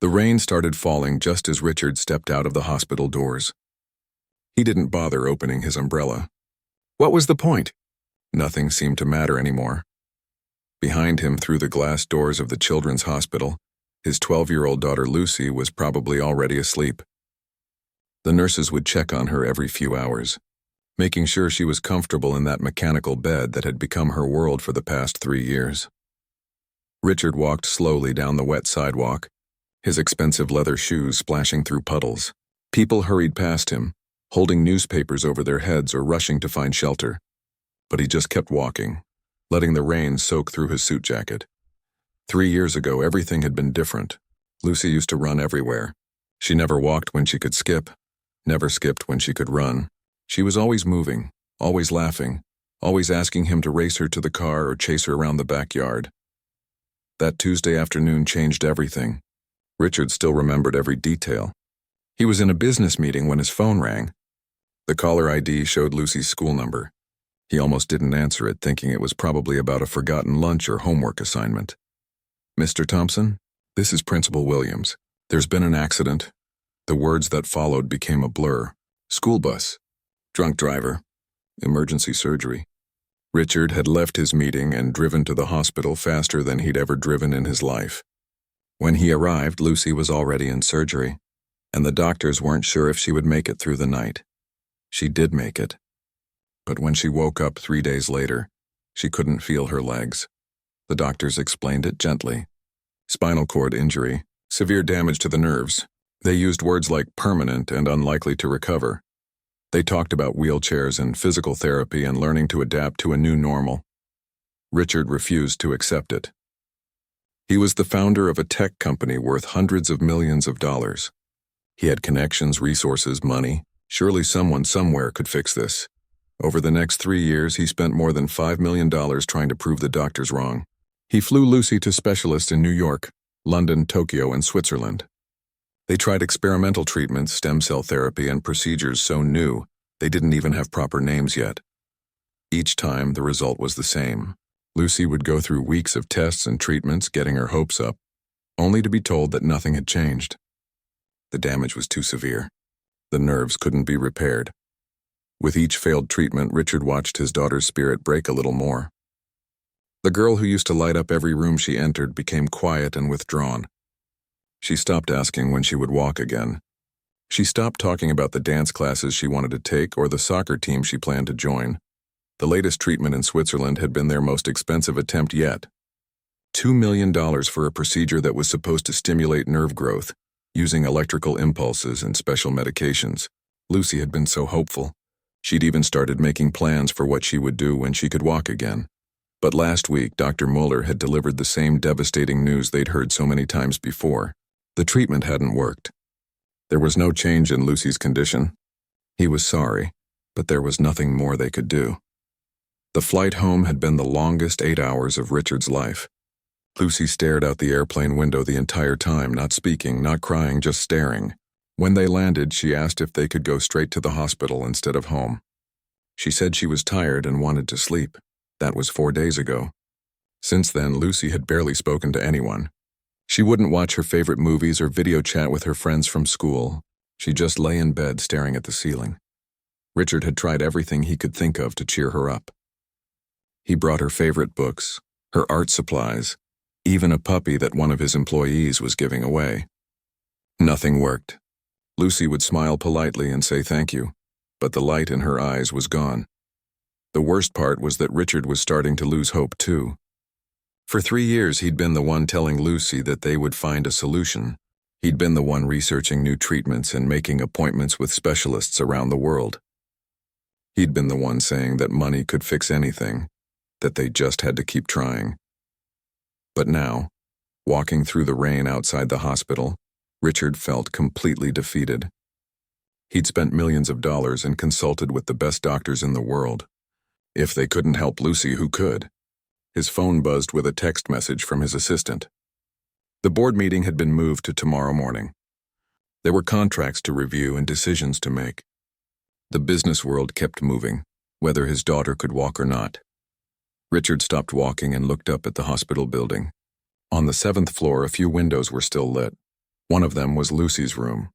The rain started falling just as Richard stepped out of the hospital doors. He didn't bother opening his umbrella. What was the point? Nothing seemed to matter anymore. Behind him, through the glass doors of the children's hospital, his 12-year-old daughter Lucy was probably already asleep. The nurses would check on her every few hours, making sure she was comfortable in that mechanical bed that had become her world for the past 3 years. Richard walked slowly down the wet sidewalk, his expensive leather shoes splashing through puddles. People hurried past him, holding newspapers over their heads or rushing to find shelter. But he just kept walking, letting the rain soak through his suit jacket. 3 years ago, everything had been different. Lucy used to run everywhere. She never walked when she could skip, never skipped when she could run. She was always moving, always laughing, always asking him to race her to the car or chase her around the backyard. That Tuesday afternoon changed everything. Richard still remembered every detail. He was in a business meeting when his phone rang. The caller ID showed Lucy's school number. He almost didn't answer it, thinking it was probably about a forgotten lunch or homework assignment. Mr. Thompson, this is Principal Williams. There's been an accident. The words that followed became a blur. School bus. Drunk driver. Emergency surgery. Richard had left his meeting and driven to the hospital faster than he'd ever driven in his life. When he arrived, Lucy was already in surgery, and the doctors weren't sure if she would make it through the night. She did make it. But when she woke up 3 days later, she couldn't feel her legs. The doctors explained it gently. Spinal cord injury, severe damage to the nerves. They used words like permanent and unlikely to recover. They talked about wheelchairs and physical therapy and learning to adapt to a new normal. Richard refused to accept it. He was the founder of a tech company worth hundreds of millions of dollars. He had connections, resources, money. Surely someone somewhere could fix this. Over the next 3 years, he spent more than $5 million trying to prove the doctors wrong. He flew Lucy to specialists in New York, London, Tokyo, and Switzerland. They tried experimental treatments, stem cell therapy, and procedures so new they didn't even have proper names yet. Each time, the result was the same. Lucy would go through weeks of tests and treatments, getting her hopes up, only to be told that nothing had changed. The damage was too severe. The nerves couldn't be repaired. With each failed treatment, Richard watched his daughter's spirit break a little more. The girl who used to light up every room she entered became quiet and withdrawn. She stopped asking when she would walk again. She stopped talking about the dance classes she wanted to take or the soccer team she planned to join. The latest treatment in Switzerland had been their most expensive attempt yet. $2 million for a procedure that was supposed to stimulate nerve growth, using electrical impulses and special medications. Lucy had been so hopeful. She'd even started making plans for what she would do when she could walk again. But last week, Dr. Mueller had delivered the same devastating news they'd heard so many times before. The treatment hadn't worked. There was no change in Lucy's condition. He was sorry, but there was nothing more they could do. The flight home had been the longest 8 hours of Richard's life. Lucy stared out the airplane window the entire time, not speaking, not crying, just staring. When they landed, she asked if they could go straight to the hospital instead of home. She said she was tired and wanted to sleep. That was 4 days ago. Since then, Lucy had barely spoken to anyone. She wouldn't watch her favorite movies or video chat with her friends from school. She just lay in bed staring at the ceiling. Richard had tried everything he could think of to cheer her up. He brought her favorite books, her art supplies, even a puppy that one of his employees was giving away. Nothing worked. Lucy would smile politely and say thank you, but the light in her eyes was gone. The worst part was that Richard was starting to lose hope too. For 3 years, he'd been the one telling Lucy that they would find a solution. He'd been the one researching new treatments and making appointments with specialists around the world. He'd been the one saying that money could fix anything, that they just had to keep trying. But now, walking through the rain outside the hospital, Richard felt completely defeated. He'd spent millions of dollars and consulted with the best doctors in the world. If they couldn't help Lucy, who could? His phone buzzed with a text message from his assistant. The board meeting had been moved to tomorrow morning. There were contracts to review and decisions to make. The business world kept moving, whether his daughter could walk or not. Richard stopped walking and looked up at the hospital building. On the 7th floor, a few windows were still lit. One of them was Lucy's room.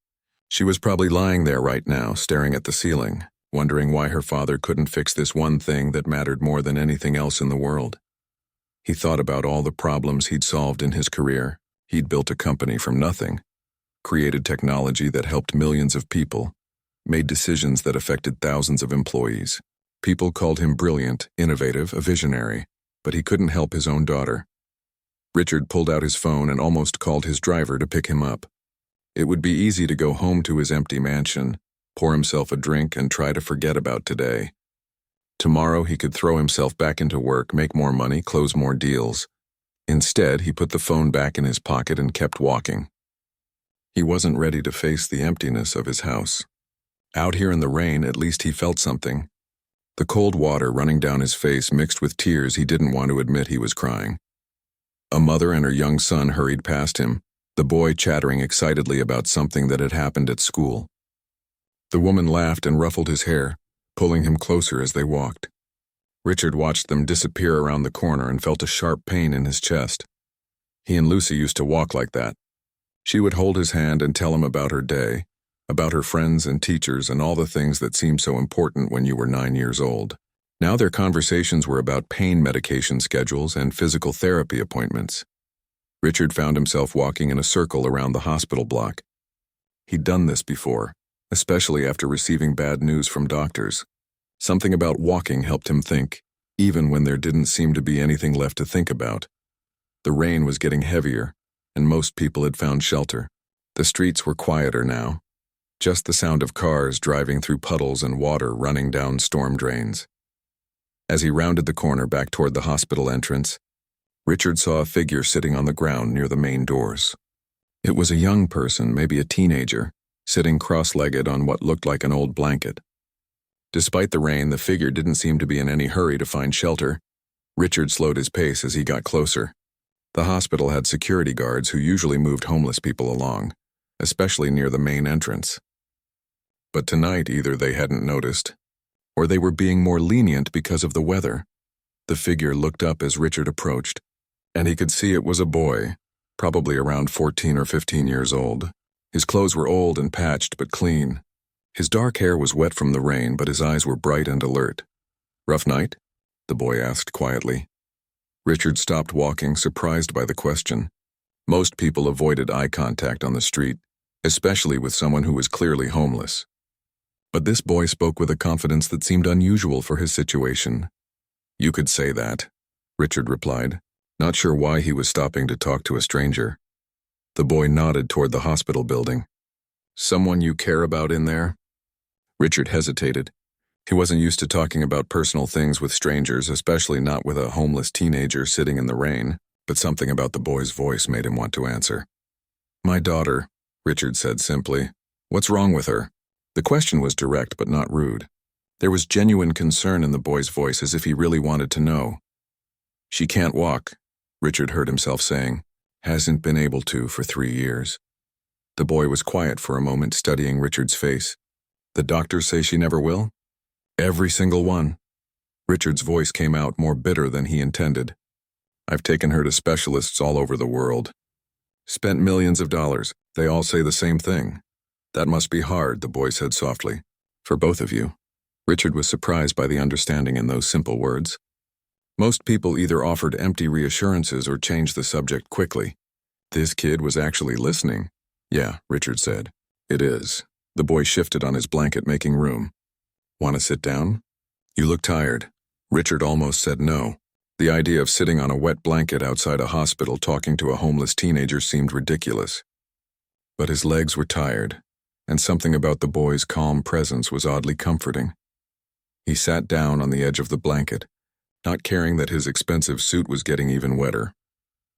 She was probably lying there right now, staring at the ceiling, wondering why her father couldn't fix this one thing that mattered more than anything else in the world. He thought about all the problems he'd solved in his career. He'd built a company from nothing, created technology that helped millions of people, made decisions that affected thousands of employees. People called him brilliant, innovative, a visionary, but he couldn't help his own daughter. Richard pulled out his phone and almost called his driver to pick him up. It would be easy to go home to his empty mansion, pour himself a drink, and try to forget about today. Tomorrow he could throw himself back into work, make more money, close more deals. Instead, he put the phone back in his pocket and kept walking. He wasn't ready to face the emptiness of his house. Out here in the rain, at least he felt something. The cold water running down his face mixed with tears he didn't want to admit he was crying. A mother and her young son hurried past him, the boy chattering excitedly about something that had happened at school. The woman laughed and ruffled his hair, pulling him closer as they walked. Richard watched them disappear around the corner and felt a sharp pain in his chest. He and Lucy used to walk like that. She would hold his hand and tell him about her day, about her friends and teachers and all the things that seemed so important when you were 9 years old. Now their conversations were about pain medication schedules and physical therapy appointments. Richard found himself walking in a circle around the hospital block. He'd done this before, especially after receiving bad news from doctors. Something about walking helped him think, even when there didn't seem to be anything left to think about. The rain was getting heavier, and most people had found shelter. The streets were quieter now, just the sound of cars driving through puddles and water running down storm drains. As he rounded the corner back toward the hospital entrance, Richard saw a figure sitting on the ground near the main doors. It was a young person, maybe a teenager, sitting cross-legged on what looked like an old blanket. Despite the rain, the figure didn't seem to be in any hurry to find shelter. Richard slowed his pace as he got closer. The hospital had security guards who usually moved homeless people along, especially near the main entrance. But tonight, either they hadn't noticed, or they were being more lenient because of the weather. The figure looked up as Richard approached, and he could see it was a boy, probably around 14 or 15 years old. His clothes were old and patched but clean. His dark hair was wet from the rain, but his eyes were bright and alert. "Rough night?" the boy asked quietly. Richard stopped walking, surprised by the question. Most people avoided eye contact on the street, especially with someone who was clearly homeless. But this boy spoke with a confidence that seemed unusual for his situation. "You could say that," Richard replied, not sure why he was stopping to talk to a stranger. The boy nodded toward the hospital building. "Someone you care about in there?" Richard hesitated. He wasn't used to talking about personal things with strangers, especially not with a homeless teenager sitting in the rain, but something about the boy's voice made him want to answer. "My daughter," Richard said simply. "What's wrong with her?" The question was direct but not rude. There was genuine concern in the boy's voice, as if he really wanted to know. "She can't walk," Richard heard himself saying. "Hasn't been able to for 3 years." The boy was quiet for a moment, studying Richard's face. "The doctors say she never will?" "Every single one." Richard's voice came out more bitter than he intended. "I've taken her to specialists all over the world. Spent millions of dollars. They all say the same thing." "That must be hard," the boy said softly. "For both of you." Richard was surprised by the understanding in those simple words. Most people either offered empty reassurances or changed the subject quickly. This kid was actually listening. "Yeah," Richard said. "It is." The boy shifted on his blanket, making room. "Want to sit down? You look tired." Richard almost said no. The idea of sitting on a wet blanket outside a hospital talking to a homeless teenager seemed ridiculous. But his legs were tired, and something about the boy's calm presence was oddly comforting. He sat down on the edge of the blanket, not caring that his expensive suit was getting even wetter.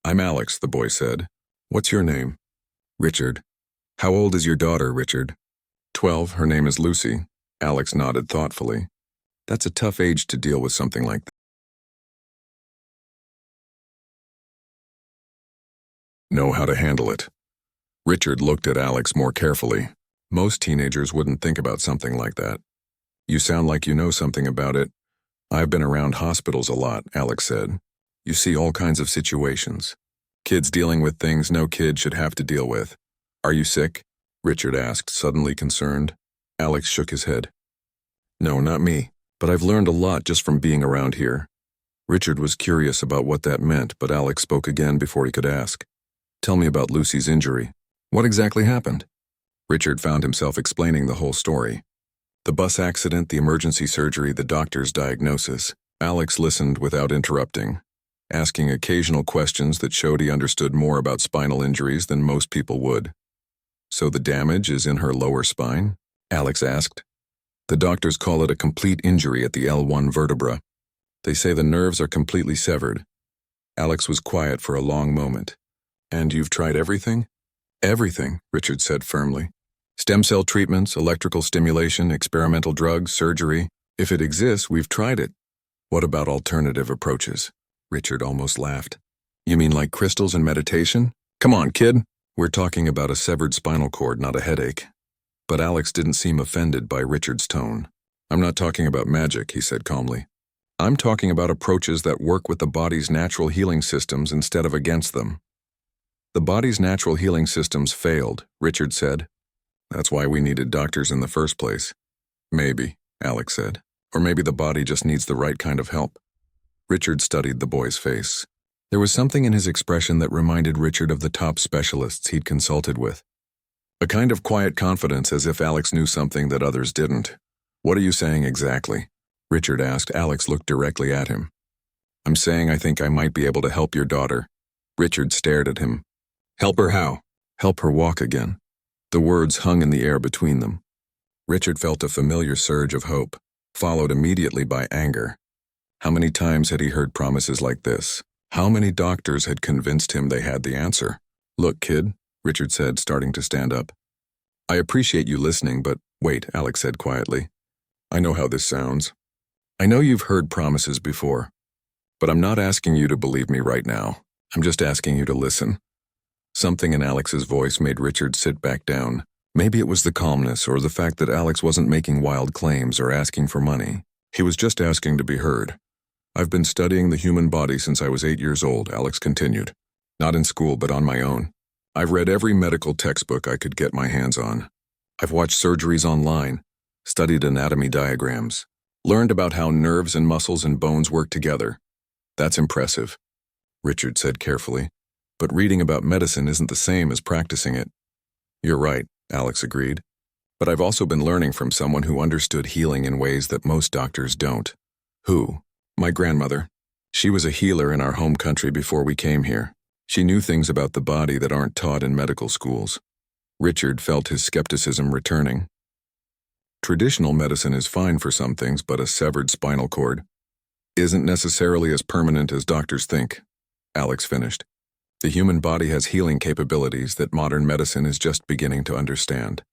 "I'm Alex," the boy said. "What's your name?" "Richard." "How old is your daughter, Richard?" 12, her name is Lucy. Alex nodded thoughtfully. "That's a tough age to deal with something like that." "Know how to handle it." Richard looked at Alex more carefully. Most teenagers wouldn't think about something like that. "You sound like you know something about it." "I've been around hospitals a lot," Alex said. "You see all kinds of situations. Kids dealing with things no kid should have to deal with. Are you sick? Richard asked, suddenly concerned. Alex shook his head. No, not me, but I've learned a lot just from being around here. Richard was curious about what that meant, but Alex spoke again before he could ask. Tell me about Lucy's injury. What exactly happened? Richard found himself explaining the whole story. The bus accident, the emergency surgery, the doctor's diagnosis. Alex listened without interrupting, asking occasional questions that showed he understood more about spinal injuries than most people would. So the damage is in her lower spine? Alex asked. The doctors call it a complete injury at the L1 vertebra. They say the nerves are completely severed. Alex was quiet for a long moment. And you've tried everything? Everything, Richard said firmly. Stem cell treatments, electrical stimulation, experimental drugs, surgery. If it exists, we've tried it. What about alternative approaches? Richard almost laughed. You mean like crystals and meditation? Come on, kid. We're talking about a severed spinal cord, not a headache. But Alex didn't seem offended by Richard's tone. I'm not talking about magic, he said calmly. I'm talking about approaches that work with the body's natural healing systems instead of against them. The body's natural healing systems failed, Richard said. That's why we needed doctors in the first place. Maybe, Alex said. Or maybe the body just needs the right kind of help. Richard studied the boy's face. There was something in his expression that reminded Richard of the top specialists he'd consulted with. A kind of quiet confidence, as if Alex knew something that others didn't. What are you saying exactly? Richard asked. Alex looked directly at him. I'm saying I think I might be able to help your daughter. Richard stared at him. Help her how? Help her walk again. The words hung in the air between them. Richard felt a familiar surge of hope, followed immediately by anger. How many times had he heard promises like this? How many doctors had convinced him they had the answer? Look, kid, Richard said, starting to stand up. I appreciate you listening, but wait, Alex said quietly. I know how this sounds. I know you've heard promises before, but I'm not asking you to believe me right now. I'm just asking you to listen. Something in Alex's voice made Richard sit back down. Maybe it was the calmness or the fact that Alex wasn't making wild claims or asking for money. He was just asking to be heard. I've been studying the human body since I was 8 years old, Alex continued. Not in school, but on my own. I've read every medical textbook I could get my hands on. I've watched surgeries online, studied anatomy diagrams, learned about how nerves and muscles and bones work together. That's impressive, Richard said carefully. But reading about medicine isn't the same as practicing it. You're right, Alex agreed. But I've also been learning from someone who understood healing in ways that most doctors don't. Who? My grandmother. She was a healer in our home country before we came here. She knew things about the body that aren't taught in medical schools. Richard felt his skepticism returning. Traditional medicine is fine for some things, but a severed spinal cord isn't necessarily as permanent as doctors think, Alex finished. The human body has healing capabilities that modern medicine is just beginning to understand.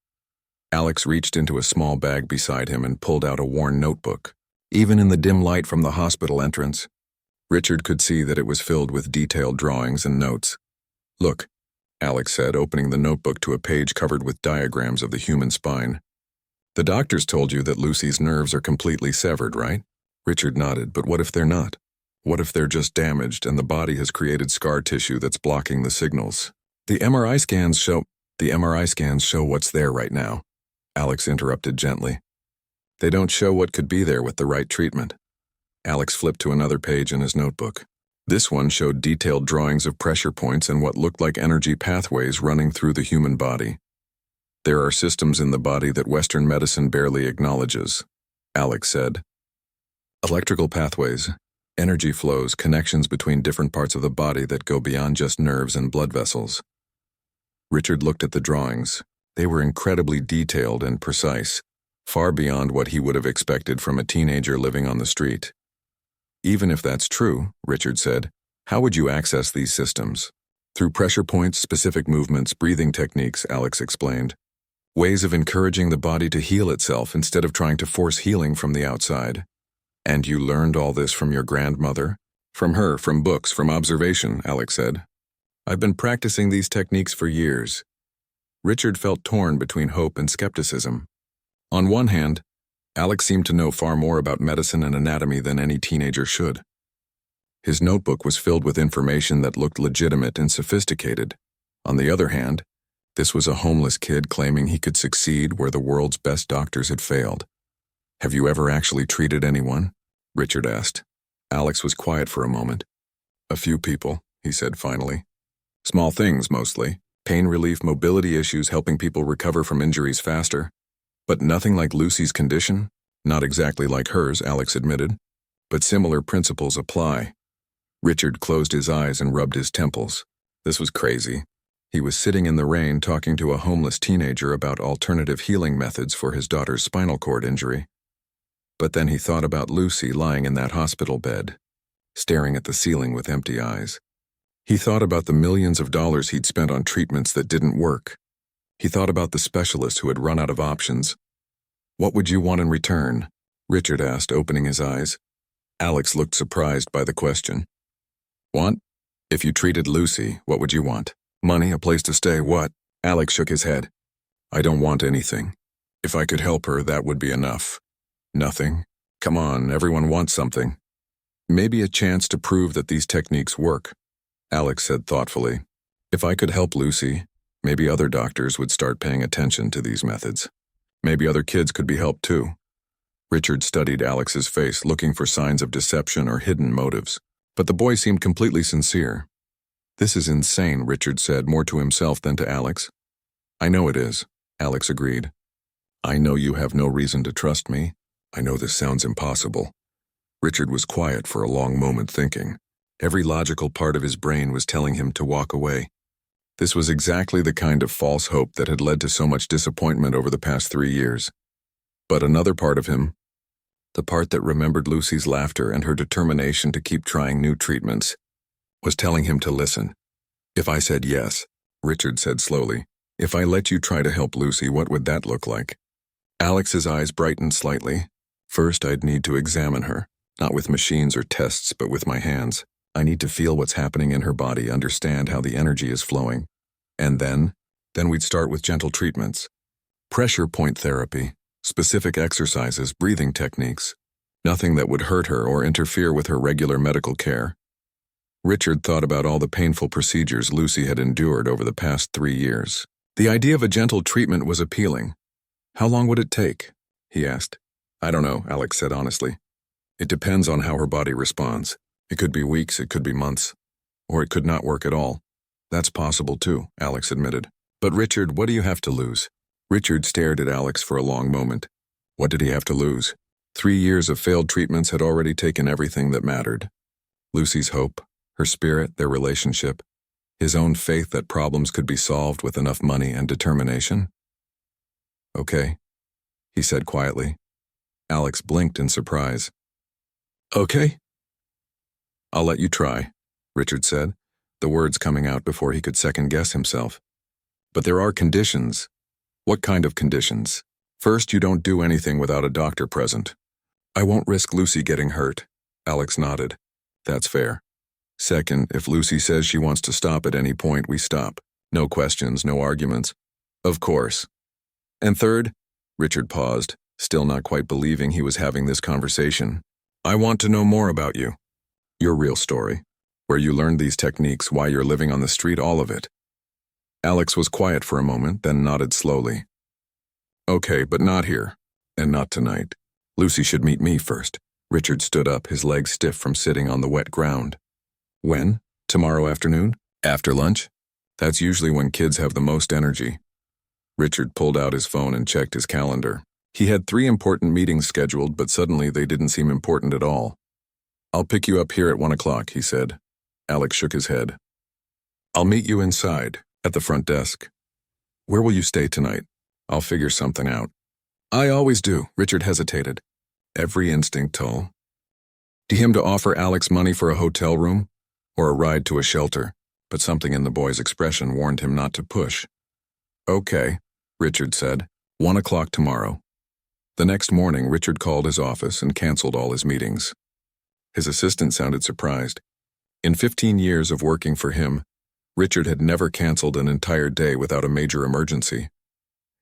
Alex reached into a small bag beside him and pulled out a worn notebook. Even in the dim light from the hospital entrance, Richard could see that it was filled with detailed drawings and notes. Look, Alex said, opening the notebook to a page covered with diagrams of the human spine. The doctors told you that Lucy's nerves are completely severed, right? Richard nodded, but what if they're not? What if they're just damaged and the body has created scar tissue that's blocking the signals? The MRI scans show what's there right now, Alex interrupted gently. They don't show what could be there with the right treatment. Alex flipped to another page in his notebook. This one showed detailed drawings of pressure points and what looked like energy pathways running through the human body. There are systems in the body that Western medicine barely acknowledges, Alex said. Electrical pathways, energy flows, connections between different parts of the body that go beyond just nerves and blood vessels. Richard looked at the drawings. They were incredibly detailed and precise, far beyond what he would have expected from a teenager living on the street. Even if that's true, Richard said, how would you access these systems? Through pressure points, specific movements, breathing techniques, Alex explained. Ways of encouraging the body to heal itself instead of trying to force healing from the outside. And you learned all this from your grandmother? From her, from books, from observation, Alex said. I've been practicing these techniques for years. Richard felt torn between hope and skepticism. On one hand, Alex seemed to know far more about medicine and anatomy than any teenager should. His notebook was filled with information that looked legitimate and sophisticated. On the other hand, This was a homeless kid claiming he could succeed where the world's best doctors had failed. "Have you ever actually treated anyone?" Richard asked. Alex was quiet for a moment. "A few people," he said finally. "Small things, mostly. Pain relief, mobility issues, helping people recover from injuries faster. But nothing like Lucy's condition? Not exactly like hers," Alex admitted. "But similar principles apply." Richard closed his eyes and rubbed his temples. This was crazy. He was sitting in the rain talking to a homeless teenager about alternative healing methods for his daughter's spinal cord injury. But then he thought about Lucy lying in that hospital bed, staring at the ceiling with empty eyes. He thought about the millions of dollars he'd spent on treatments that didn't work. He thought about the specialists who had run out of options. "What would you want in return?" Richard asked, opening his eyes. Alex looked surprised by the question. "Want? If you treated Lucy, what would you want? Money, a place to stay, what?" Alex shook his head. "I don't want anything. If I could help her, that would be enough." "Nothing? Come on, everyone wants something." "Maybe a chance to prove that these techniques work," Alex said thoughtfully. "If I could help Lucy, maybe other doctors would start paying attention to these methods. Maybe other kids could be helped too." Richard studied Alex's face, looking for signs of deception or hidden motives. But the boy seemed completely sincere. "This is insane," Richard said, more to himself than to Alex. "I know it is," Alex agreed. "I know you have no reason to trust me. I know this sounds impossible." Richard was quiet for a long moment, thinking. Every logical part of his brain was telling him to walk away. This was exactly the kind of false hope that had led to so much disappointment over the past 3 years. But another part of him, the part that remembered Lucy's laughter and her determination to keep trying new treatments, was telling him to listen. "If I said yes," Richard said slowly, "if I let you try to help Lucy, what would that look like?" Alex's eyes brightened slightly. "First, I'd need to examine her, not with machines or tests, but with my hands. I need to feel what's happening in her body, understand how the energy is flowing. And then we'd start with gentle treatments. Pressure point therapy, specific exercises, breathing techniques. Nothing that would hurt her or interfere with her regular medical care." Richard thought about all the painful procedures Lucy had endured over the past 3 years. The idea of a gentle treatment was appealing. "How long would it take?" he asked. "I don't know," Alex said honestly. "It depends on how her body responds. It could be weeks, it could be months. Or it could not work at all." "That's possible too," Alex admitted. "But Richard, what do you have to lose?" Richard stared at Alex for a long moment. What did he have to lose? 3 years of failed treatments had already taken everything that mattered. Lucy's hope, her spirit, their relationship, his own faith that problems could be solved with enough money and determination. "Okay," he said quietly. Alex blinked in surprise. "Okay?" "I'll let you try," Richard said, the words coming out before he could second-guess himself. "But there are conditions." "What kind of conditions?" "First, you don't do anything without a doctor present." "I won't risk Lucy getting hurt," Alex nodded. "That's fair." "Second, if Lucy says she wants to stop at any point, we stop. No questions, no arguments." "Of course." "And third," Richard paused, still not quite believing he was having this conversation, "I want to know more about you. Your real story. Where you learned these techniques, why you're living on the street, all of it." Alex was quiet for a moment, then nodded slowly. "Okay, but not here. And not tonight. Lucy should meet me first." Richard stood up, his legs stiff from sitting on the wet ground. "When? Tomorrow afternoon? After lunch? That's usually when kids have the most energy." Richard pulled out his phone and checked his calendar. He had 3 important meetings scheduled, but suddenly they didn't seem important at all. "I'll pick you up here at 1 o'clock, he said. Alex shook his head. "I'll meet you inside, at the front desk." "Where will you stay tonight?" "I'll figure something out." "I always do," Richard hesitated. Every instinct told him to offer Alex money for a hotel room or a ride to a shelter, but something in the boy's expression warned him not to push. "Okay," Richard said. 1 o'clock tomorrow." The next morning, Richard called his office and canceled all his meetings. His assistant sounded surprised. In 15 years of working for him, Richard had never canceled an entire day without a major emergency.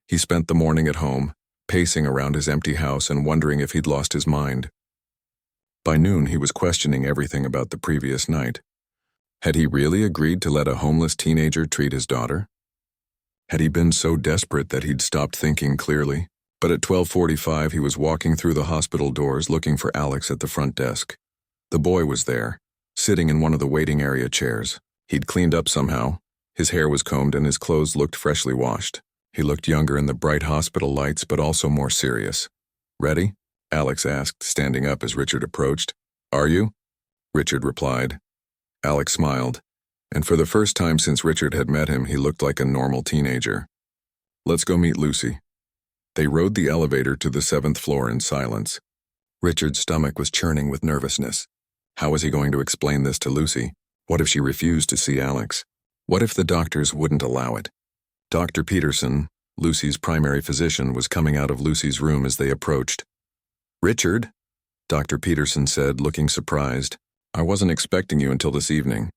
He spent the morning at home, pacing around his empty house and wondering if he'd lost his mind. By noon, he was questioning everything about the previous night. Had he really agreed to let a homeless teenager treat his daughter? Had he been so desperate that he'd stopped thinking clearly? But at 12:45 he was walking through the hospital doors looking for Alex at the front desk. The boy was there, sitting in one of the waiting area chairs. He'd cleaned up somehow. His hair was combed and his clothes looked freshly washed. He looked younger in the bright hospital lights, but also more serious. "Ready?" Alex asked, standing up as Richard approached. "Are you?" Richard replied. Alex smiled, and for the first time since Richard had met him, he looked like a normal teenager. "Let's go meet Lucy." They rode the elevator to the 7th floor in silence. Richard's stomach was churning with nervousness. How was he going to explain this to Lucy? What if she refused to see Alex? What if the doctors wouldn't allow it? Dr. Peterson, Lucy's primary physician, was coming out of Lucy's room as they approached. "Richard," Dr. Peterson said, looking surprised. "I wasn't expecting you until this evening."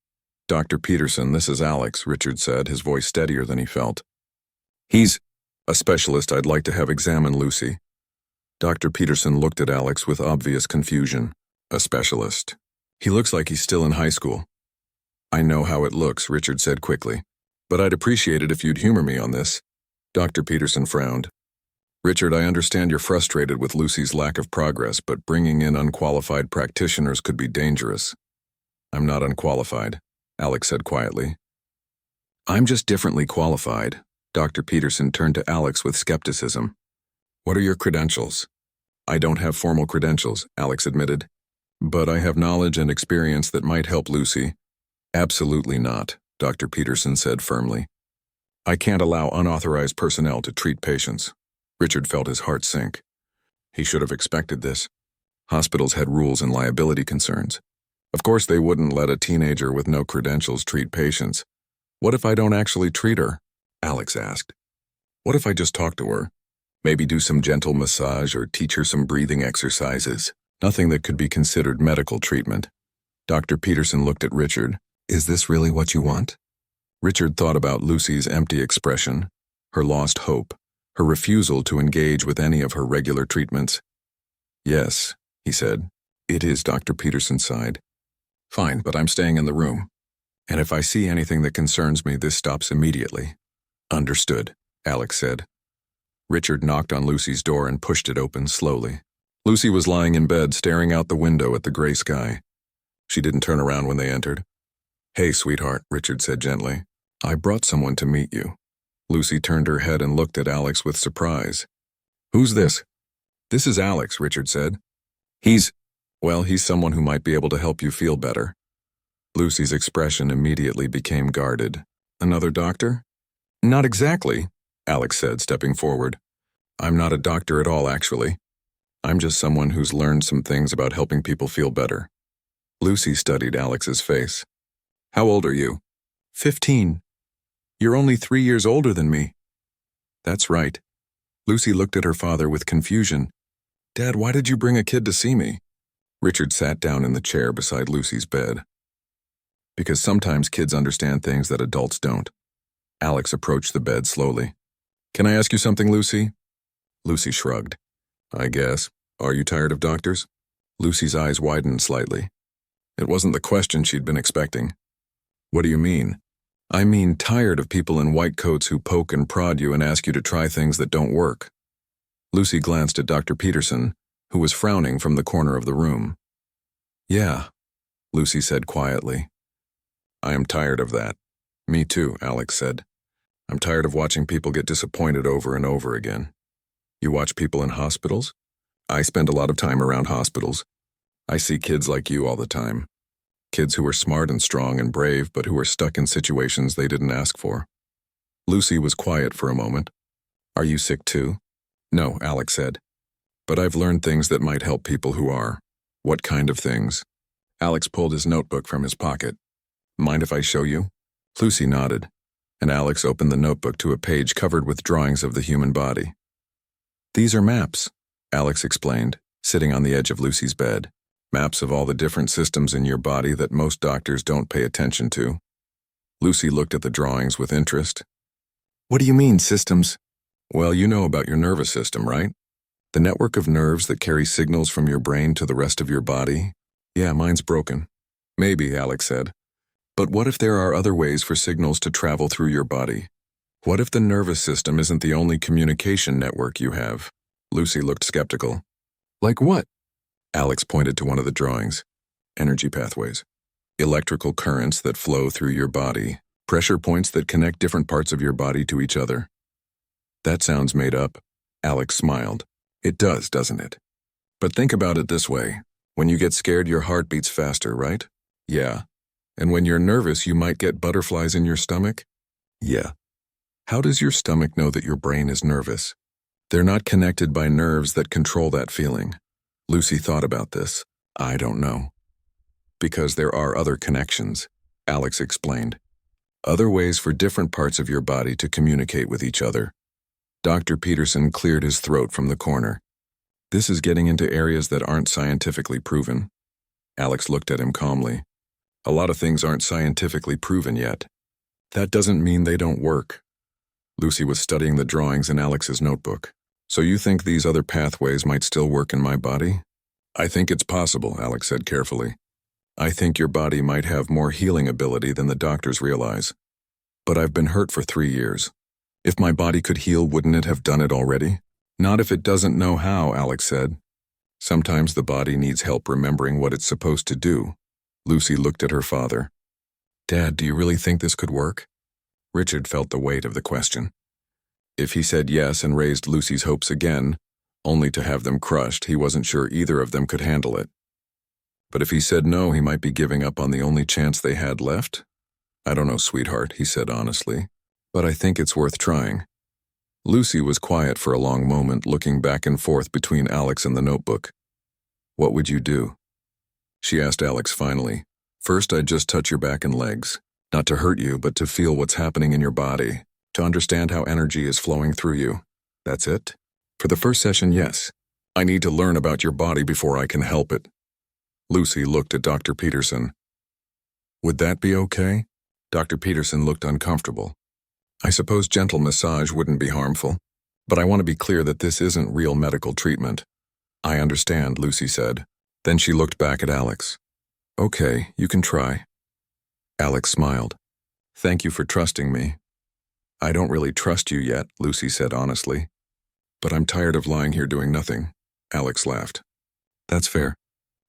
"Dr. Peterson, this is Alex," Richard said, his voice steadier than he felt. "He's a specialist I'd like to have examine Lucy." Dr. Peterson looked at Alex with obvious confusion. "A specialist? He looks like he's still in high school." "I know how it looks," Richard said quickly. "But I'd appreciate it if you'd humor me on this." Dr. Peterson frowned. "Richard, I understand you're frustrated with Lucy's lack of progress, but bringing in unqualified practitioners could be dangerous." "I'm not unqualified," Alex said quietly. "I'm just differently qualified." Dr. Peterson turned to Alex with skepticism. "What are your credentials?" "I don't have formal credentials," Alex admitted. "But I have knowledge and experience that might help Lucy." "Absolutely not," Dr. Peterson said firmly. "I can't allow unauthorized personnel to treat patients." Richard felt his heart sink. He should have expected this. Hospitals had rules and liability concerns. Of course they wouldn't let a teenager with no credentials treat patients. "What if I don't actually treat her?" Alex asked. "What if I just talk to her? Maybe do some gentle massage or teach her some breathing exercises. Nothing that could be considered medical treatment." Dr. Peterson looked at Richard. "Is this really what you want?" Richard thought about Lucy's empty expression, her lost hope, her refusal to engage with any of her regular treatments. "Yes," he said. "It is." Dr. Peterson sighed. "Fine, but I'm staying in the room. And if I see anything that concerns me, this stops immediately." "Understood," Alex said. Richard knocked on Lucy's door and pushed it open slowly. Lucy was lying in bed, staring out the window at the gray sky. She didn't turn around when they entered. "Hey, sweetheart," Richard said gently. "I brought someone to meet you." Lucy turned her head and looked at Alex with surprise. "Who's this?" "This is Alex," Richard said. He's someone who might be able to help you feel better." Lucy's expression immediately became guarded. "Another doctor?" "Not exactly," Alex said, stepping forward. "I'm not a doctor at all, actually. I'm just someone who's learned some things about helping people feel better." Lucy studied Alex's face. "How old are you?" 15. "You're only 3 years older than me." "That's right." Lucy looked at her father with confusion. "Dad, why did you bring a kid to see me?" Richard sat down in the chair beside Lucy's bed. "Because sometimes kids understand things that adults don't." Alex approached the bed slowly. "Can I ask you something, Lucy?" Lucy shrugged. "I guess. Are you tired of doctors?" Lucy's eyes widened slightly. It wasn't the question she'd been expecting. "What do you mean?" "I mean tired of people in white coats who poke and prod you and ask you to try things that don't work." Lucy glanced at Dr. Peterson, who was frowning from the corner of the room. "Yeah," Lucy said quietly. "I am tired of that." "Me too," Alex said. "I'm tired of watching people get disappointed over and over again." "You watch people in hospitals?" "I spend a lot of time around hospitals. I see kids like you all the time. Kids who are smart and strong and brave, but who are stuck in situations they didn't ask for." Lucy was quiet for a moment. "Are you sick too?" "No," Alex said. "But I've learned things that might help people who are." "What kind of things?" Alex pulled his notebook from his pocket. "Mind if I show you?" Lucy nodded, and Alex opened the notebook to a page covered with drawings of the human body. "These are maps," Alex explained, sitting on the edge of Lucy's bed. "Maps of all the different systems in your body that most doctors don't pay attention to." Lucy looked at the drawings with interest. "What do you mean, systems?" "Well, you know about your nervous system, right? The network of nerves that carry signals from your brain to the rest of your body." "Yeah, mine's broken." "Maybe," Alex said. "But what if there are other ways for signals to travel through your body? What if the nervous system isn't the only communication network you have? Lucy looked skeptical. Like what? Alex pointed to one of the drawings. Energy pathways. Electrical currents that flow through your body. Pressure points that connect different parts of your body to each other. That sounds made up. Alex smiled. It does, doesn't it? But think about it this way. When you get scared, your heart beats faster, right? Yeah. And when you're nervous, you might get butterflies in your stomach? Yeah. How does your stomach know that your brain is nervous? They're not connected by nerves that control that feeling. Lucy thought about this. I don't know. Because there are other connections, Alex explained. Other ways for different parts of your body to communicate with each other. Dr. Peterson cleared his throat from the corner. This is getting into areas that aren't scientifically proven. Alex looked at him calmly. A lot of things aren't scientifically proven yet. That doesn't mean they don't work. Lucy was studying the drawings in Alex's notebook. So you think these other pathways might still work in my body? I think it's possible, Alex said carefully. I think your body might have more healing ability than the doctors realize. But I've been hurt for 3 years. If my body could heal, wouldn't it have done it already? Not if it doesn't know how, Alex said. Sometimes the body needs help remembering what it's supposed to do. Lucy looked at her father. Dad, do you really think this could work? Richard felt the weight of the question. If he said yes and raised Lucy's hopes again, only to have them crushed, he wasn't sure either of them could handle it. But if he said no, he might be giving up on the only chance they had left? I don't know, sweetheart, he said honestly, but I think it's worth trying. Lucy was quiet for a long moment, looking back and forth between Alex and the notebook. What would you do? She asked Alex finally. First, I'd just touch your back and legs. Not to hurt you, but to feel what's happening in your body, to understand how energy is flowing through you. That's it? For the first session, yes. I need to learn about your body before I can help it. Lucy looked at Dr. Peterson. Would that be okay? Dr. Peterson looked uncomfortable. I suppose gentle massage wouldn't be harmful, but I want to be clear that this isn't real medical treatment. I understand, Lucy said. Then she looked back at Alex. Okay, you can try. Alex smiled. Thank you for trusting me. I don't really trust you yet, Lucy said honestly. But I'm tired of lying here doing nothing. Alex laughed. That's fair.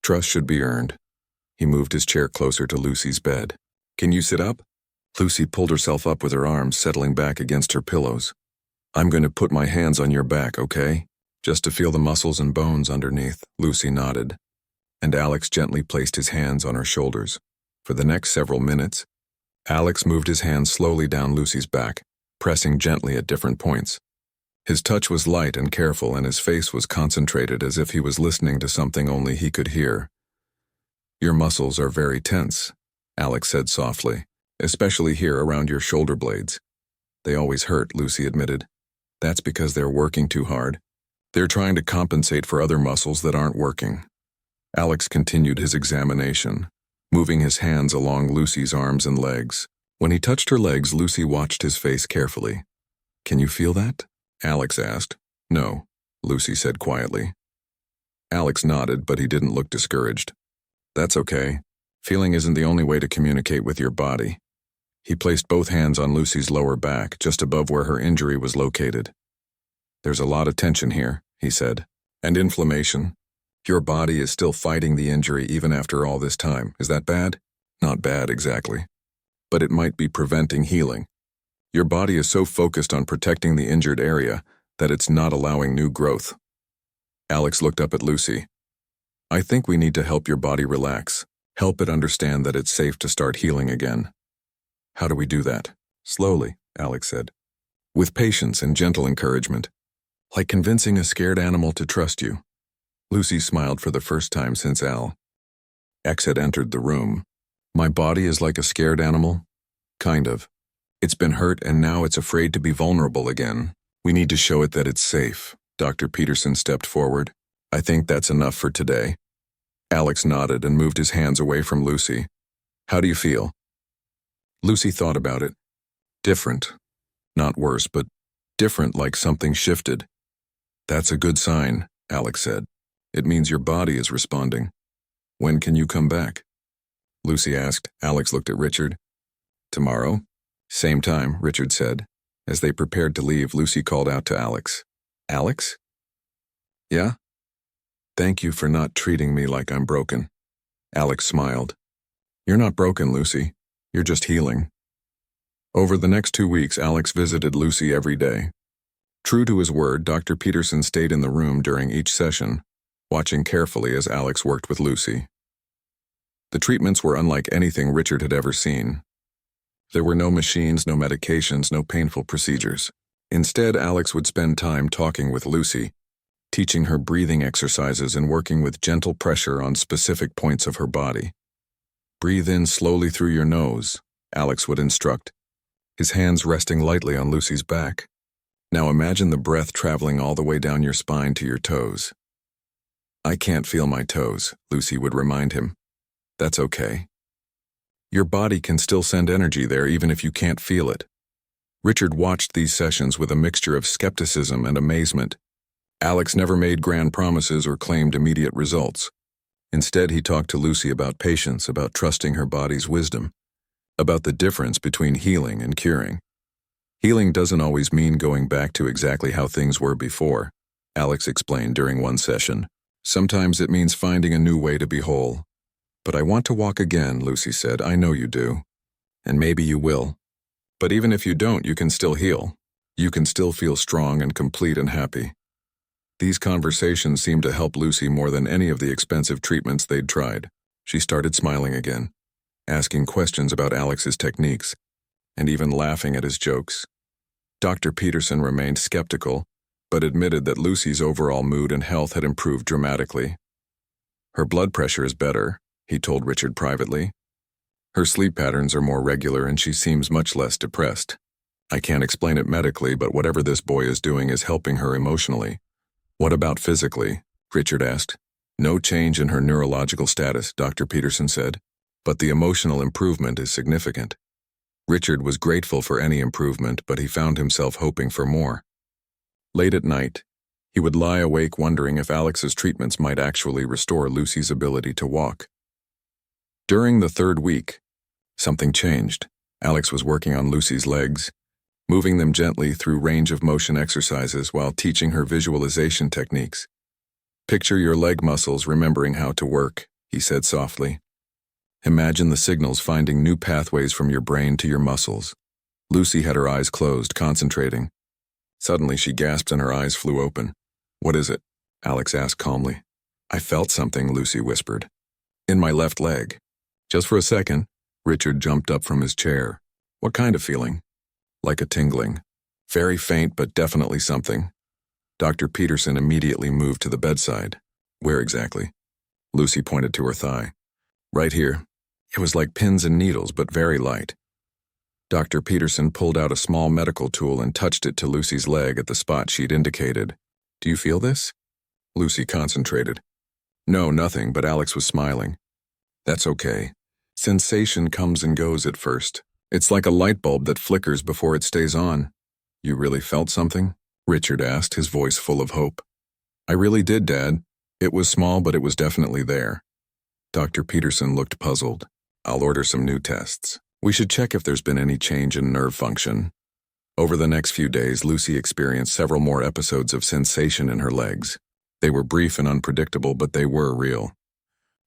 Trust should be earned. He moved his chair closer to Lucy's bed. Can you sit up? Lucy pulled herself up with her arms settling back against her pillows. I'm going to put my hands on your back, okay? Just to feel the muscles and bones underneath, Lucy nodded. And Alex gently placed his hands on her shoulders. For the next several minutes, Alex moved his hands slowly down Lucy's back, pressing gently at different points. His touch was light and careful, and his face was concentrated as if he was listening to something only he could hear. Your muscles are very tense, Alex said softly, especially here around your shoulder blades. They always hurt, Lucy admitted. That's because they're working too hard. They're trying to compensate for other muscles that aren't working. Alex continued his examination, moving his hands along Lucy's arms and legs. When he touched her legs, Lucy watched his face carefully. Can you feel that? Alex asked. No, Lucy said quietly. Alex nodded, but he didn't look discouraged. That's okay. Feeling isn't the only way to communicate with your body. He placed both hands on Lucy's lower back, just above where her injury was located. There's a lot of tension here, he said, and inflammation. Your body is still fighting the injury even after all this time. Is that bad? Not bad, exactly. But it might be preventing healing. Your body is so focused on protecting the injured area that it's not allowing new growth. Alex looked up at Lucy. I think we need to help your body relax, help it understand that it's safe to start healing again. How do we do that? Slowly, Alex said. With patience and gentle encouragement. Like convincing a scared animal to trust you. Lucy smiled for the first time since X had entered the room. My body is like a scared animal? Kind of. It's been hurt and now it's afraid to be vulnerable again. We need to show it that it's safe. Dr. Peterson stepped forward. I think that's enough for today. Alex nodded and moved his hands away from Lucy. How do you feel? Lucy thought about it. Different. Not worse, but different, like something shifted. That's a good sign, Alex said. It means your body is responding. When can you come back? Lucy asked. Alex looked at Richard. Tomorrow? Same time, Richard said. As they prepared to leave, Lucy called out to Alex. Alex? Yeah? Thank you for not treating me like I'm broken. Alex smiled. You're not broken, Lucy. You're just healing. Over the next 2 weeks, Alex visited Lucy every day. True to his word, Dr. Peterson stayed in the room during each session, watching carefully as Alex worked with Lucy. The treatments were unlike anything Richard had ever seen. There were no machines, no medications, no painful procedures. Instead, Alex would spend time talking with Lucy, teaching her breathing exercises and working with gentle pressure on specific points of her body. Breathe in slowly through your nose, Alex would instruct, his hands resting lightly on Lucy's back. Now imagine the breath traveling all the way down your spine to your toes. I can't feel my toes, Lucy would remind him. That's okay. Your body can still send energy there even if you can't feel it. Richard watched these sessions with a mixture of skepticism and amazement. Alex never made grand promises or claimed immediate results. Instead, he talked to Lucy about patience, about trusting her body's wisdom, about the difference between healing and curing. Healing doesn't always mean going back to exactly how things were before, Alex explained during one session. Sometimes it means finding a new way to be whole. But I want to walk again, Lucy said. I know you do. And maybe you will. But even if you don't, you can still heal. You can still feel strong and complete and happy. These conversations seemed to help Lucy more than any of the expensive treatments they'd tried. She started smiling again, asking questions about Alex's techniques, and even laughing at his jokes. Dr. Peterson remained skeptical, but admitted that Lucy's overall mood and health had improved dramatically. Her blood pressure is better, he told Richard privately. Her sleep patterns are more regular and she seems much less depressed. I can't explain it medically, but whatever this boy is doing is helping her emotionally. What about physically? Richard asked. No change in her neurological status, Dr. Peterson said, but the emotional improvement is significant. Richard was grateful for any improvement, but he found himself hoping for more. Late at night, he would lie awake wondering if Alex's treatments might actually restore Lucy's ability to walk. During the 3rd week, something changed. Alex was working on Lucy's legs, moving them gently through range of motion exercises while teaching her visualization techniques. Picture your leg muscles remembering how to work, he said softly. Imagine the signals finding new pathways from your brain to your muscles. Lucy had her eyes closed, concentrating. Suddenly she gasped and her eyes flew open. What is it? Alex asked calmly. I felt something, Lucy whispered. In my left leg. Just for a second, Richard jumped up from his chair. What kind of feeling? Like a tingling. Very faint, but definitely something. Dr. Peterson immediately moved to the bedside. Where exactly? Lucy pointed to her thigh. Right here. It was like pins and needles, but very light. Dr. Peterson pulled out a small medical tool and touched it to Lucy's leg at the spot she'd indicated. Do you feel this? Lucy concentrated. No, nothing, but Alex was smiling. That's okay. Sensation comes and goes at first. It's like a light bulb that flickers before it stays on. You really felt something? Richard asked, his voice full of hope. I really did, Dad. It was small, but it was definitely there. Dr. Peterson looked puzzled. I'll order some new tests. We should check if there's been any change in nerve function. Over the next few days, Lucy experienced several more episodes of sensation in her legs. They were brief and unpredictable, but they were real.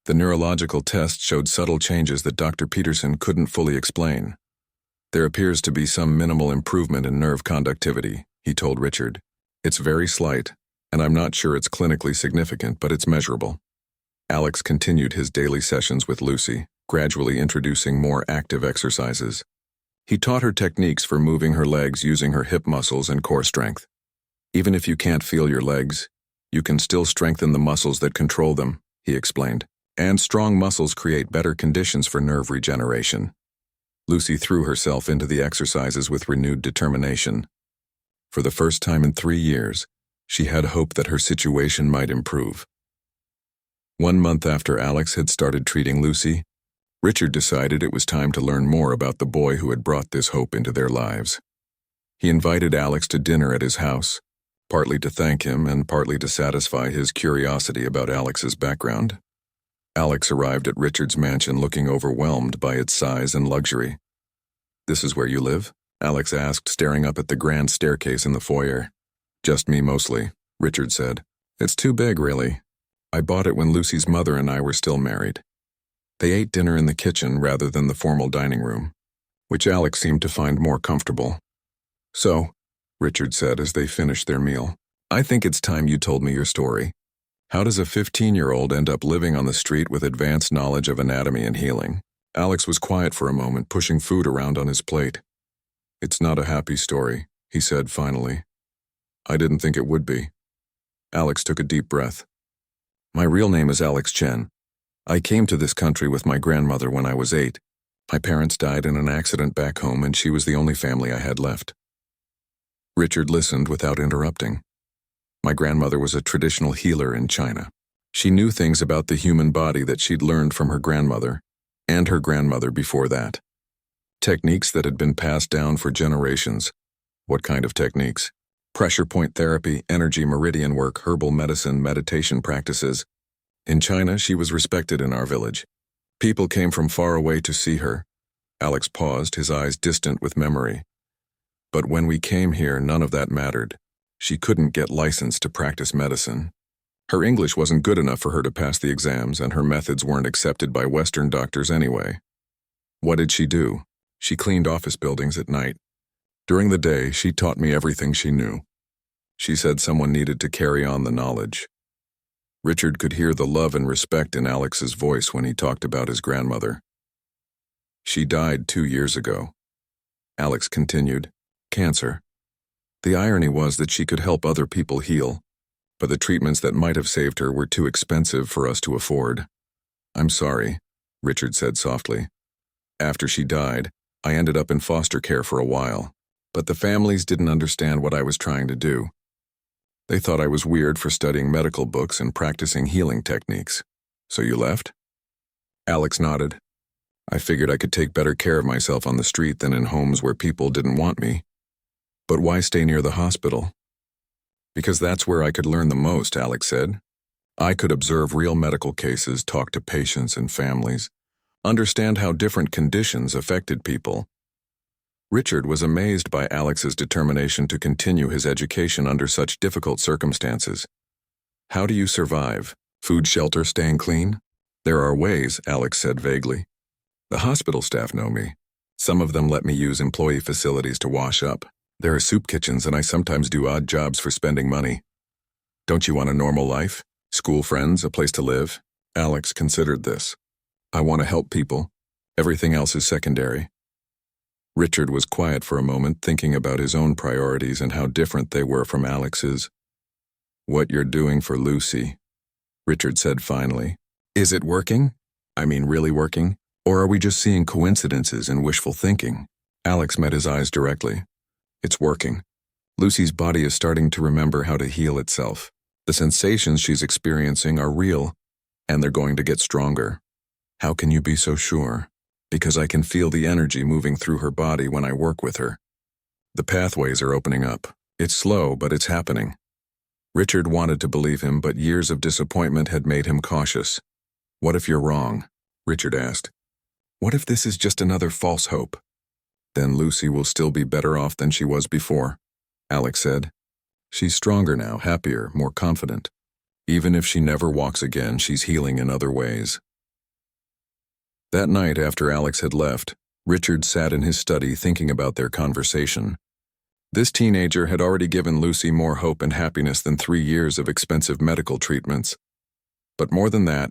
The neurological tests showed subtle changes that Dr. Peterson couldn't fully explain. There appears to be some minimal improvement in nerve conductivity, he told Richard. It's very slight, and I'm not sure it's clinically significant, but it's measurable. Alex continued his daily sessions with Lucy, gradually introducing more active exercises. He taught her techniques for moving her legs using her hip muscles and core strength. Even if you can't feel your legs, you can still strengthen the muscles that control them, he explained. And strong muscles create better conditions for nerve regeneration. Lucy threw herself into the exercises with renewed determination. For the first time in 3 years, she had hope that her situation might improve. 1 month after Alex had started treating Lucy, Richard decided it was time to learn more about the boy who had brought this hope into their lives. He invited Alex to dinner at his house, partly to thank him and partly to satisfy his curiosity about Alex's background. Alex arrived at Richard's mansion looking overwhelmed by its size and luxury. This is where you live? Alex asked, staring up at the grand staircase in the foyer. Just me mostly, Richard said. It's too big, really. I bought it when Lucy's mother and I were still married. They ate dinner in the kitchen rather than the formal dining room, which Alex seemed to find more comfortable. So, Richard said as they finished their meal, I think it's time you told me your story. How does a 15-year-old end up living on the street with advanced knowledge of anatomy and healing? Alex was quiet for a moment, pushing food around on his plate. It's not a happy story, he said finally. I didn't think it would be. Alex took a deep breath. My real name is Alex Chen. I came to this country with my grandmother when I was 8. My parents died in an accident back home, and she was the only family I had left. Richard listened without interrupting. My grandmother was a traditional healer in China. She knew things about the human body that she'd learned from her grandmother, and her grandmother before that. Techniques that had been passed down for generations. What kind of techniques? Pressure point therapy, energy meridian work, herbal medicine, meditation practices. In China, she was respected in our village. People came from far away to see her. Alex paused, his eyes distant with memory. But when we came here, none of that mattered. She couldn't get licensed to practice medicine. Her English wasn't good enough for her to pass the exams, and her methods weren't accepted by Western doctors anyway. What did she do? She cleaned office buildings at night. During the day, she taught me everything she knew. She said someone needed to carry on the knowledge. Richard could hear the love and respect in Alex's voice when he talked about his grandmother. She died 2 years ago. Alex continued, cancer. The irony was that she could help other people heal, but the treatments that might have saved her were too expensive for us to afford. I'm sorry, Richard said softly. After she died, I ended up in foster care for a while, but the families didn't understand what I was trying to do. They thought I was weird for studying medical books and practicing healing techniques. So you left? Alex nodded. I figured I could take better care of myself on the street than in homes where people didn't want me. But why stay near the hospital? Because that's where I could learn the most, Alex said. I could observe real medical cases, talk to patients and families, understand how different conditions affected people. Richard was amazed by Alex's determination to continue his education under such difficult circumstances. How do you survive? Food, shelter, staying clean? There are ways, Alex said vaguely. The hospital staff know me. Some of them let me use employee facilities to wash up. There are soup kitchens, and I sometimes do odd jobs for spending money. Don't you want a normal life? School friends, a place to live? Alex considered this. I want to help people. Everything else is secondary. Richard was quiet for a moment, thinking about his own priorities and how different they were from Alex's. What you're doing for Lucy, Richard said finally. Is it working? I mean, really working? Or are we just seeing coincidences and wishful thinking? Alex met his eyes directly. It's working. Lucy's body is starting to remember how to heal itself. The sensations she's experiencing are real, and they're going to get stronger. How can you be so sure? Because I can feel the energy moving through her body when I work with her. The pathways are opening up. It's slow, but it's happening. Richard wanted to believe him, but years of disappointment had made him cautious. What if you're wrong? Richard asked. What if this is just another false hope? Then Lucy will still be better off than she was before, Alex said. She's stronger now, happier, more confident. Even if she never walks again, she's healing in other ways. That night after Alex had left, Richard sat in his study thinking about their conversation. This teenager had already given Lucy more hope and happiness than 3 years of expensive medical treatments. But more than that,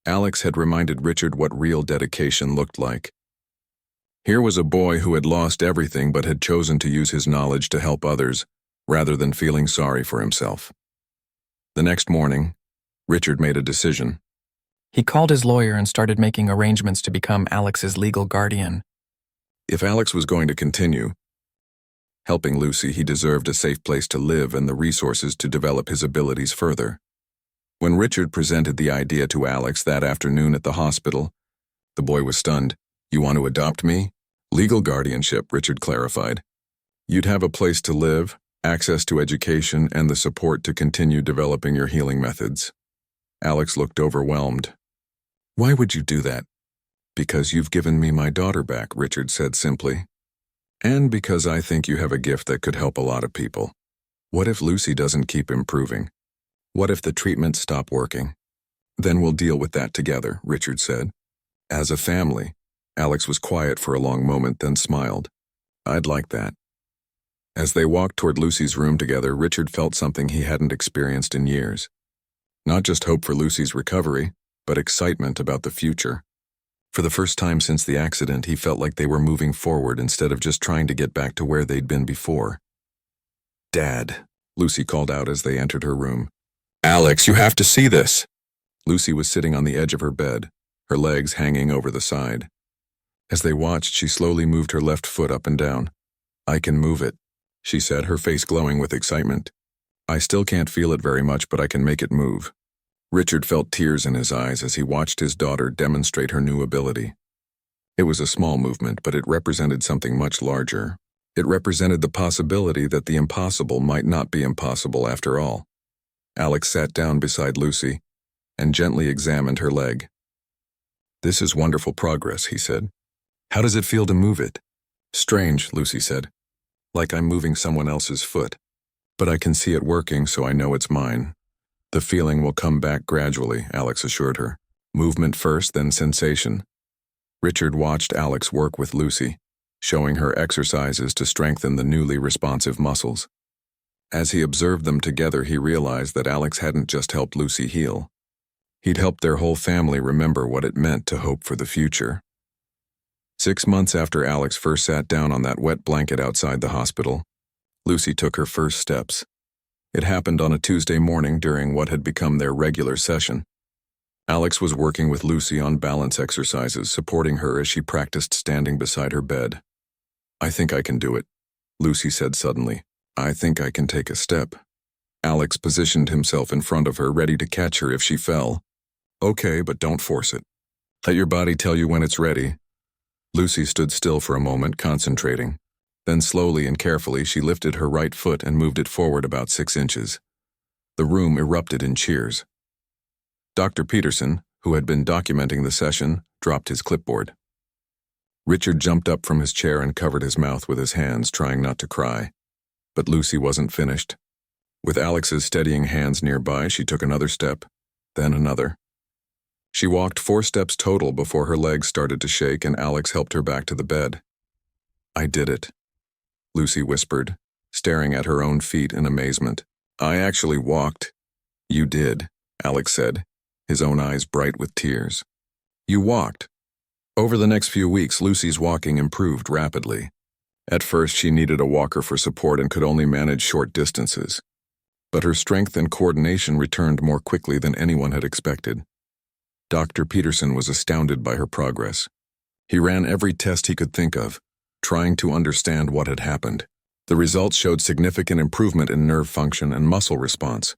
Alex had reminded Richard what real dedication looked like. Here was a boy who had lost everything but had chosen to use his knowledge to help others, rather than feeling sorry for himself. The next morning, Richard made a decision. He called his lawyer and started making arrangements to become Alex's legal guardian. If Alex was going to continue helping Lucy, he deserved a safe place to live and the resources to develop his abilities further. When Richard presented the idea to Alex that afternoon at the hospital, the boy was stunned. You want to adopt me? Legal guardianship, Richard clarified. You'd have a place to live, access to education, and the support to continue developing your healing methods. Alex looked overwhelmed. Why would you do that? Because you've given me my daughter back, Richard said simply. And because I think you have a gift that could help a lot of people. What if Lucy doesn't keep improving? What if the treatments stop working? Then we'll deal with that together, Richard said. As a family. Alex was quiet for a long moment, then smiled. I'd like that. As they walked toward Lucy's room together, Richard felt something he hadn't experienced in years. Not just hope for Lucy's recovery, but excitement about the future. For the first time since the accident, he felt like they were moving forward instead of just trying to get back to where they'd been before. Dad, Lucy called out as they entered her room. Alex, you have to see this. Lucy was sitting on the edge of her bed, her legs hanging over the side. As they watched, she slowly moved her left foot up and down. I can move it, she said, her face glowing with excitement. I still can't feel it very much, but I can make it move. Richard felt tears in his eyes as he watched his daughter demonstrate her new ability. It was a small movement, but it represented something much larger. It represented the possibility that the impossible might not be impossible after all. Alex sat down beside Lucy and gently examined her leg. This is wonderful progress, he said. How does it feel to move it? Strange, Lucy said. Like I'm moving someone else's foot. But I can see it working, so I know it's mine. The feeling will come back gradually, Alex assured her. Movement first, then sensation. Richard watched Alex work with Lucy, showing her exercises to strengthen the newly responsive muscles. As he observed them together, he realized that Alex hadn't just helped Lucy heal. He'd helped their whole family remember what it meant to hope for the future. 6 months after Alex first sat down on that wet blanket outside the hospital, Lucy took her first steps. It happened on a Tuesday morning during what had become their regular session. Alex was working with Lucy on balance exercises, supporting her as she practiced standing beside her bed. I think I can do it, Lucy said suddenly. I think I can take a step. Alex positioned himself in front of her, ready to catch her if she fell. Okay, but don't force it. Let your body tell you when it's ready. Lucy stood still for a moment, concentrating. Then slowly and carefully she lifted her right foot and moved it forward about 6 inches. The room erupted in cheers. Dr. Peterson, who had been documenting the session, dropped his clipboard. Richard jumped up from his chair and covered his mouth with his hands, trying not to cry. But Lucy wasn't finished. With Alex's steadying hands nearby, she took another step, then another. She walked 4 steps total before her legs started to shake and Alex helped her back to the bed. I did it, Lucy whispered, staring at her own feet in amazement. I actually walked. You did, Alex said, his own eyes bright with tears. You walked. Over the next few weeks, Lucy's walking improved rapidly. At first, she needed a walker for support and could only manage short distances. But her strength and coordination returned more quickly than anyone had expected. Dr. Peterson was astounded by her progress. He ran every test he could think of, trying to understand what had happened. The results showed significant improvement in nerve function and muscle response,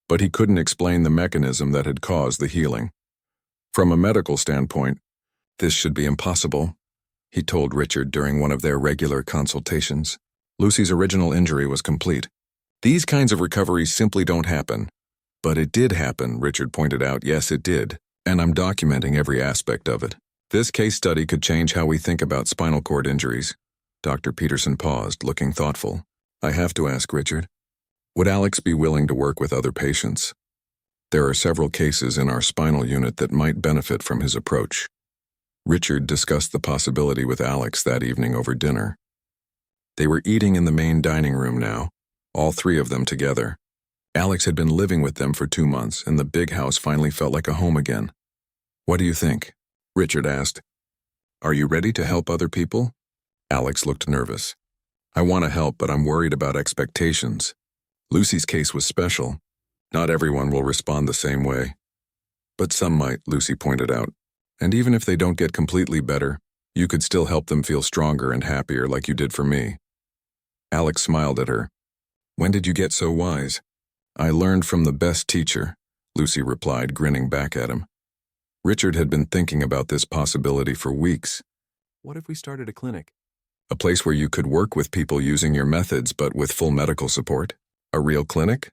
but he couldn't explain the mechanism that had caused the healing. From a medical standpoint, this should be impossible, he told Richard during one of their regular consultations. Lucy's original injury was complete. These kinds of recoveries simply don't happen. But it did happen, Richard pointed out. Yes, it did, and I'm documenting every aspect of it. This case study could change how we think about spinal cord injuries. Dr. Peterson paused, looking thoughtful. I have to ask, Richard, would Alex be willing to work with other patients? There are several cases in our spinal unit that might benefit from his approach. Richard discussed the possibility with Alex that evening over dinner. They were eating in the main dining room now, all 3 of them together. Alex had been living with them for 2 months, and the big house finally felt like a home again. What do you think? Richard asked. Are you ready to help other people? Alex looked nervous. I want to help, but I'm worried about expectations. Lucy's case was special. Not everyone will respond the same way. But some might, Lucy pointed out. And even if they don't get completely better, you could still help them feel stronger and happier like you did for me. Alex smiled at her. When did you get so wise? I learned from the best teacher, Lucy replied, grinning back at him. Richard had been thinking about this possibility for weeks. What if we started a clinic? A place where you could work with people using your methods but with full medical support? A real clinic?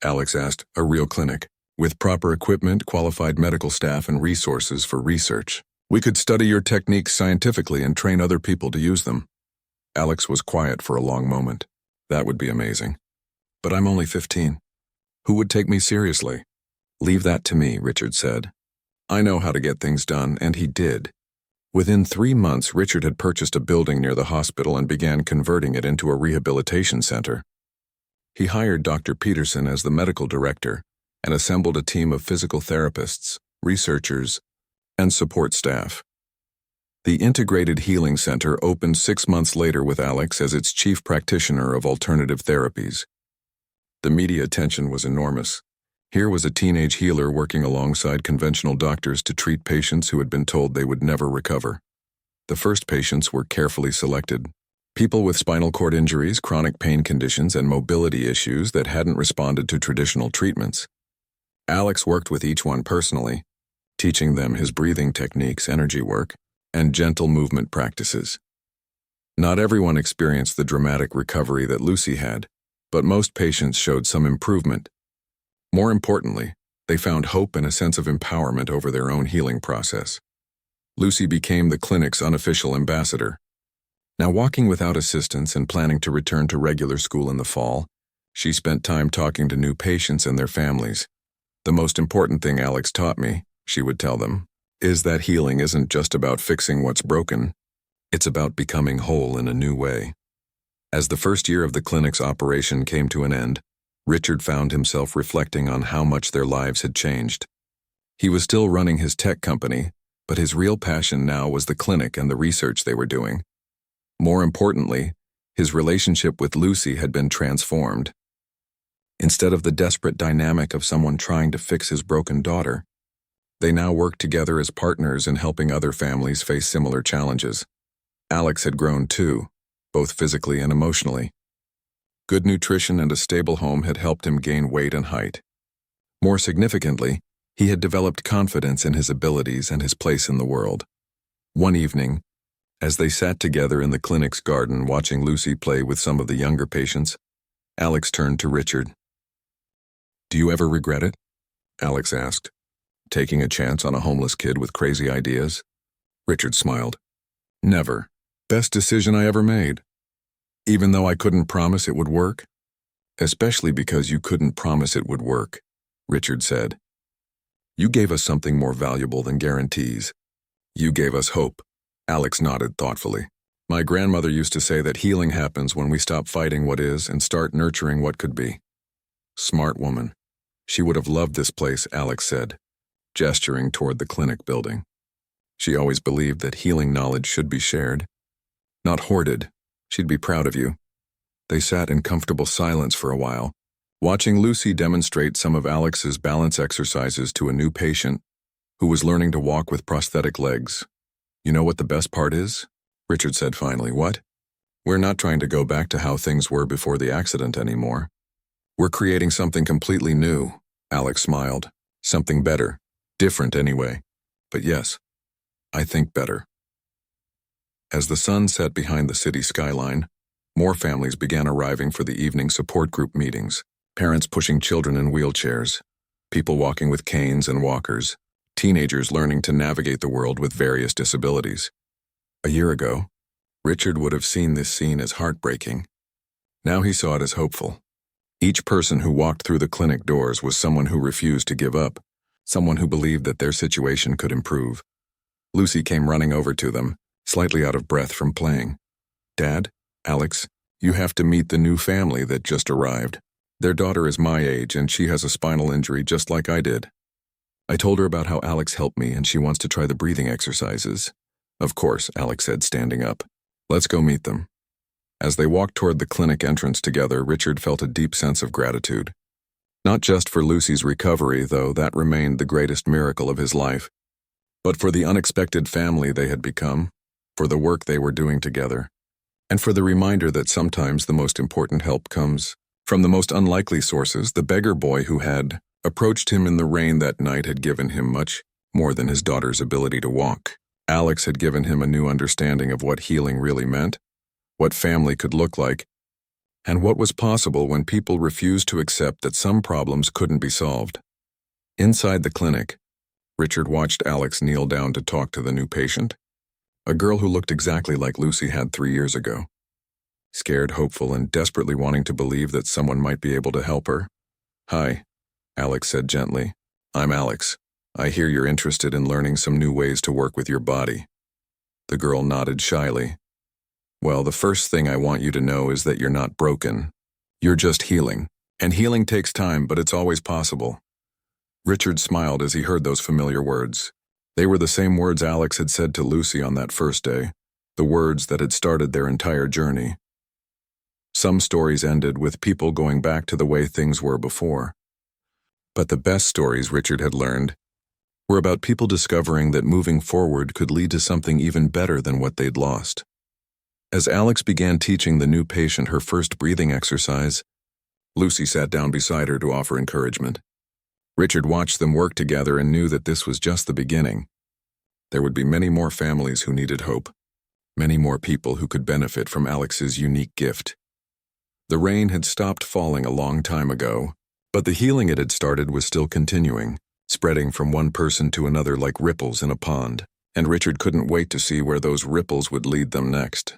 Alex asked. A real clinic. With proper equipment, qualified medical staff, and resources for research. We could study your techniques scientifically and train other people to use them. Alex was quiet for a long moment. That would be amazing. But I'm only 15. Who would take me seriously? Leave that to me, Richard said. I know how to get things done, and he did. Within 3 months, Richard had purchased a building near the hospital and began converting it into a rehabilitation center. He hired Dr. Peterson as the medical director and assembled a team of physical therapists, researchers, and support staff. The Integrated Healing Center opened 6 months later with Alex as its chief practitioner of alternative therapies. The media attention was enormous. Here was a teenage healer working alongside conventional doctors to treat patients who had been told they would never recover. The first patients were carefully selected. People with spinal cord injuries, chronic pain conditions, and mobility issues that hadn't responded to traditional treatments. Alex worked with each one personally, teaching them his breathing techniques, energy work, and gentle movement practices. Not everyone experienced the dramatic recovery that Lucy had, but most patients showed some improvement. More importantly, they found hope and a sense of empowerment over their own healing process. Lucy became the clinic's unofficial ambassador. Now walking without assistance and planning to return to regular school in the fall, she spent time talking to new patients and their families. The most important thing Alex taught me, she would tell them, is that healing isn't just about fixing what's broken. It's about becoming whole in a new way. As the first year of the clinic's operation came to an end, Richard found himself reflecting on how much their lives had changed. He was still running his tech company, but his real passion now was the clinic and the research they were doing. More importantly, his relationship with Lucy had been transformed. Instead of the desperate dynamic of someone trying to fix his broken daughter, they now worked together as partners in helping other families face similar challenges. Alex had grown too, both physically and emotionally. Good nutrition and a stable home had helped him gain weight and height. More significantly, he had developed confidence in his abilities and his place in the world. One evening, as they sat together in the clinic's garden watching Lucy play with some of the younger patients, Alex turned to Richard. "Do you ever regret it?" Alex asked. "Taking a chance on a homeless kid with crazy ideas?" Richard smiled. "Never. Best decision I ever made. Even though I couldn't promise it would work?" "Especially because you couldn't promise it would work," Richard said. "You gave us something more valuable than guarantees. You gave us hope." Alex nodded thoughtfully. "My grandmother used to say that healing happens when we stop fighting what is and start nurturing what could be." "Smart woman. She would have loved this place," Alex said, gesturing toward the clinic building. "She always believed that healing knowledge should be shared, not hoarded. She'd be proud of you." They sat in comfortable silence for a while, watching Lucy demonstrate some of Alex's balance exercises to a new patient who was learning to walk with prosthetic legs. "You know what the best part is?" Richard said finally. "What?" "We're not trying to go back to how things were before the accident anymore. We're creating something completely new." Alex smiled. "Something better. Different anyway. But yes, I think better." As the sun set behind the city skyline, more families began arriving for the evening support group meetings. Parents pushing children in wheelchairs, people walking with canes and walkers, teenagers learning to navigate the world with various disabilities. A year ago, Richard would have seen this scene as heartbreaking. Now he saw it as hopeful. Each person who walked through the clinic doors was someone who refused to give up, someone who believed that their situation could improve. Lucy came running over to them, slightly out of breath from playing. "Dad, Alex, you have to meet the new family that just arrived. Their daughter is my age and she has a spinal injury just like I did." I told her about how Alex helped me and she wants to try the breathing exercises. "Of course," Alex said, standing up. "Let's go meet them." As they walked toward the clinic entrance together, Richard felt a deep sense of gratitude. Not just for Lucy's recovery, though that remained the greatest miracle of his life, but for the unexpected family they had become, for the work they were doing together, and for the reminder that sometimes the most important help comes from the most unlikely sources. The beggar boy who had approached him in the rain that night had given him much more than his daughter's ability to walk. Alex had given him a new understanding of what healing really meant, what family could look like, and what was possible when people refused to accept that some problems couldn't be solved. Inside the clinic, Richard watched Alex kneel down to talk to the new patient, a girl who looked exactly like Lucy had 3 years ago. scared, hopeful, and desperately wanting to believe that someone might be able to help her. "Hi," Alex said gently. "I'm Alex. I hear you're interested in learning some new ways to work with your body." The girl nodded shyly. "Well, the first thing I want you to know is that you're not broken. You're just healing. And healing takes time, but it's always possible." Richard smiled as he heard those familiar words. They were the same words Alex had said to Lucy on that first day, the words that had started their entire journey. Some stories ended with people going back to the way things were before. But the best stories, Richard had learned, were about people discovering that moving forward could lead to something even better than what they'd lost. As Alex began teaching the new patient her first breathing exercise, Lucy sat down beside her to offer encouragement. Richard watched them work together and knew that this was just the beginning. There would be many more families who needed hope, many more people who could benefit from Alex's unique gift. The rain had stopped falling a long time ago, but the healing it had started was still continuing, spreading from one person to another like ripples in a pond, and Richard couldn't wait to see where those ripples would lead them next.